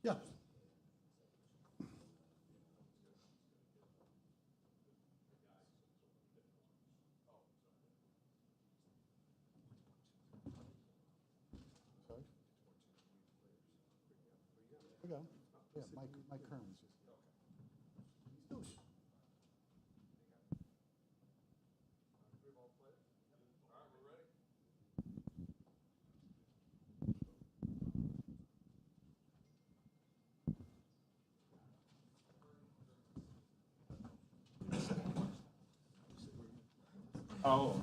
Yeah. We got him. Yeah, Mike Kearns. Oh.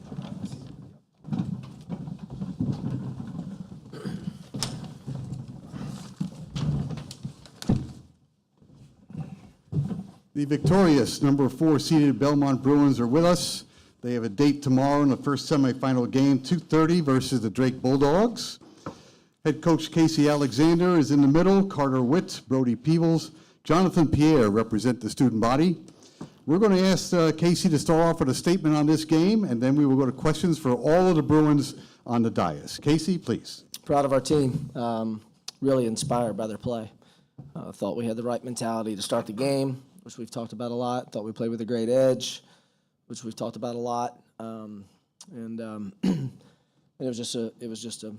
The victorious number 4 seeded Belmont Bruins are with us. They have a date tomorrow in the first semifinal game, 2:30 versus the Drake Bulldogs. Head coach Casey Alexander is in the middle. Carter Witt, Brody Peebles, Jonathan Pierre represent the student body. We're going to ask Casey to start off with a statement on this game, and then we will go to questions for all of the Bruins on the dais. Casey, please. Proud of our team. Really inspired by their play. Thought we had the right mentality to start the game, which we've talked about a lot. Thought we played with a great edge, which we've talked about a lot. It was just a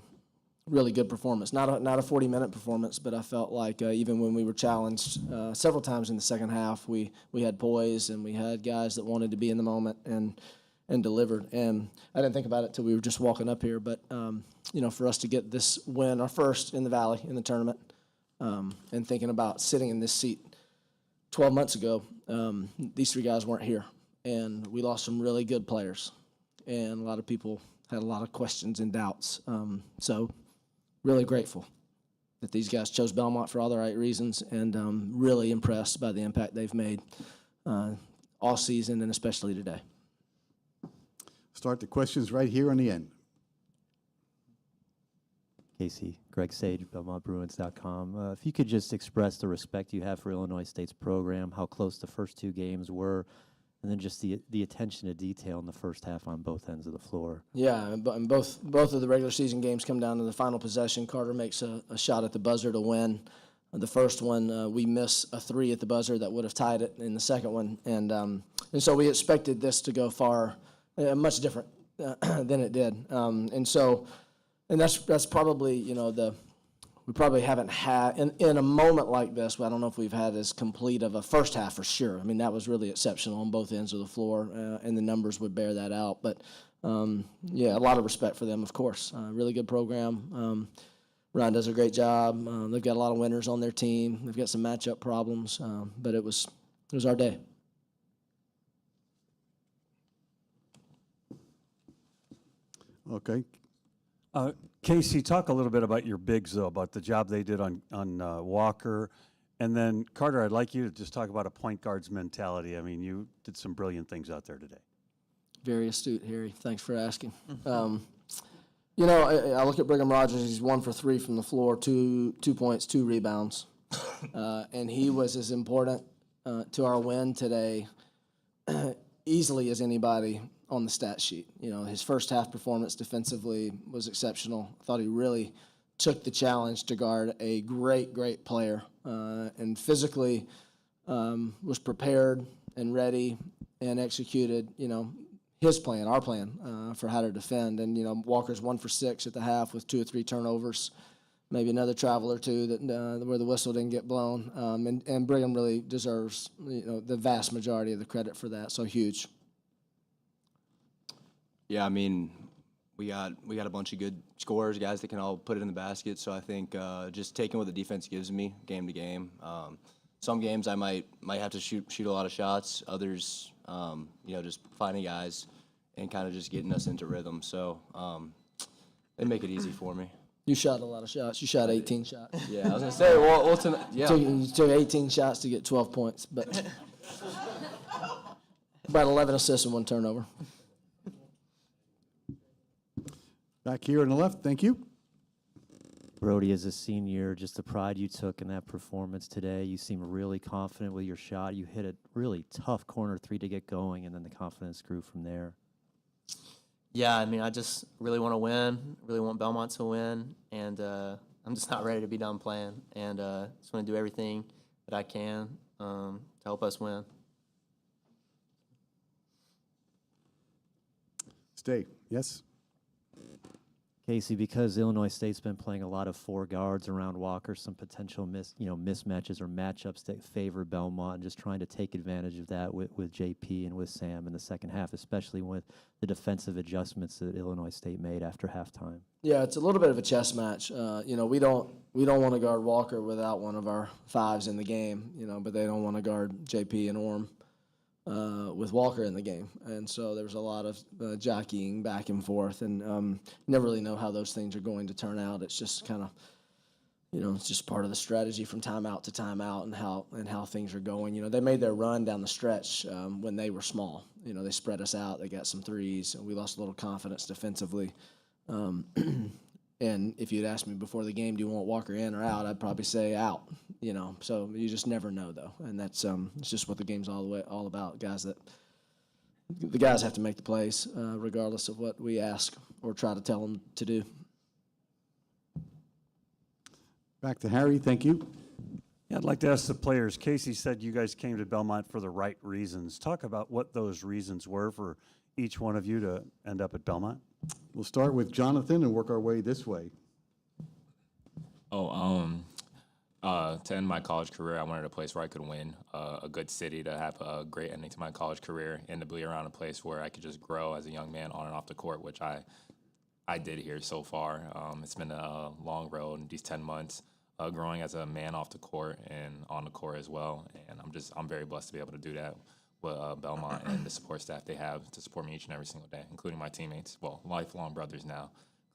really good performance. Not a 40-minute performance, but I felt like even when we were challenged several times in the second half, we had poise and we had guys that wanted to be in the moment and delivered. And I didn't think about it till we were just walking up here, but for us to get this win, our first in the Valley in the tournament, and thinking about sitting in this seat 12 months ago, these three guys weren't here, and we lost some really good players, and a lot of people had a lot of questions and doubts. So really grateful that these guys chose Belmont for all the right reasons, and really impressed by the impact they've made all season and especially today. Start the questions right here on the end. Casey, Greg Sage, BelmontBruins.com. If you could just express the respect you have for Illinois State's program, how close the first two games were, and then just the attention to detail in the first half on both ends of the floor. Yeah, and both of the regular season games come down to the final possession. Carter makes a shot at the buzzer to win. The first one, we miss a three at the buzzer that would have tied it in the second one. And so we expected this to go far, much different than it did. And that's probably, we probably haven't had, in a moment like this, I don't know if we've had as complete of a first half for sure. I mean, that was really exceptional on both ends of the floor, and the numbers would bear that out. But, a lot of respect for them, of course. Really good program. Ryan does a great job. They've got a lot of winners on their team. They've got some matchup problems, but it was our day. Okay. Casey, talk a little bit about your bigs, though, about the job they did on Walker. And then, Carter, I'd like you to just talk about a point guard's mentality. I mean, you did some brilliant things out there today. Very astute, Harry. Thanks for asking. I look at Brigham Rogers. He's 1 for 3 from the floor, 2 points, 2 rebounds. And he was as important to our win today easily as anybody on the stat sheet. His first half performance defensively was exceptional. I thought he really took the challenge to guard a great player, and physically was prepared and ready and executed, his plan, our plan, for how to defend. And, Walker's 1 for 6 at the half with 2 or 3 turnovers, maybe another travel or two that where the whistle didn't get blown. And Brigham really deserves, the vast majority of the credit for that. So huge. Yeah, I mean, we got a bunch of good scorers, guys that can all put it in the basket. So I think just taking what the defense gives me game to game. Some games I might have to shoot a lot of shots. Others, just finding guys and kind of just getting us into rhythm. So they make it easy for me. You shot a lot of shots. You shot 18 shots. Yeah, I was gonna say, well yeah. You took 18 shots to get 12 points, but about 11 assists and 1 turnover. Back here on the left, thank you. Brody, as a senior, just the pride you took in that performance today. You seem really confident with your shot. You hit a really tough corner 3 to get going, and then the confidence grew from there. Yeah, I mean, I just really want to win, really want Belmont to win, and I I'm just not ready to be done playing, and just want to do everything that I can to help us win. Stay. Yes? Casey, because Illinois State's been playing a lot of four guards around Walker, some potential mismatches or matchups that favor Belmont, and just trying to take advantage of that with JP and with Sam in the second half, especially with the defensive adjustments that Illinois State made after halftime. Yeah, it's a little bit of a chess match. We don't want to guard Walker without one of our fives in the game. But they don't want to guard JP and Orm with Walker in the game, and so there's a lot of jockeying back and forth, and you never really know how those things are going to turn out. It's just kind of, it's just part of the strategy from timeout to timeout, and how things are going. They made their run down the stretch when they were small. They spread us out. They got some threes, and we lost a little confidence defensively. And if you'd asked me before the game, do you want Walker in or out, I'd probably say out. So you just never know, though, and that's it's just what the game's all about. The guys have to make the plays, regardless of what we ask or try to tell them to do. Back to Harry. Thank you. Yeah, I'd like to ask the players. Casey said you guys came to Belmont for the right reasons. Talk about what those reasons were for each one of you to end up at Belmont. We'll start with Jonathan and work our way this way. To end my college career, I wanted a place where I could win, a good city to have a great ending to my college career, and to be around a place where I could just grow as a young man on and off the court, which I did here so far. It's been a long road, these 10 months, growing as a man off the court and on the court as well, and I'm very blessed to be able to do that with Belmont and the support staff they have to support me each and every single day, including my teammates, lifelong brothers now.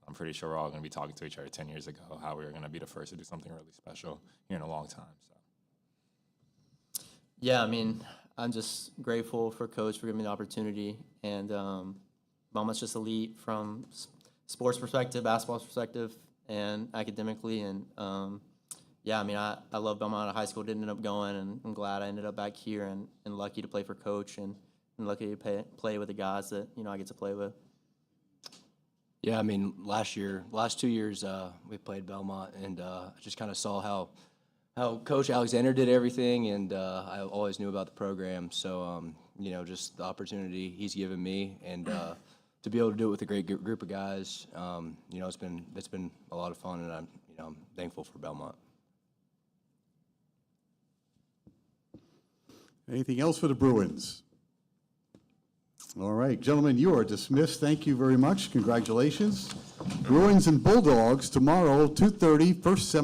I'm pretty sure we're all going to be talking to each other 10 years ago, how we were going to be the first to do something really special here in a long time. So. Yeah, I'm just grateful for Coach for giving me the opportunity, and Belmont's just elite from sports perspective, basketball perspective, and academically, and I love Belmont out of high school, didn't end up going, and I'm glad I ended up back here and lucky to play for Coach and lucky to play with the guys that, I get to play with. Yeah, last 2 years, we played Belmont, and I just kind of saw how Coach Alexander did everything, and I always knew about the program. So, just the opportunity he's given me, and to be able to do it with a great group of guys, it's been a lot of fun, and I'm thankful for Belmont. Anything else for the Bruins? All right, gentlemen, you are dismissed. Thank you very much. Congratulations. Bruins and Bulldogs tomorrow, 2:30, first semi.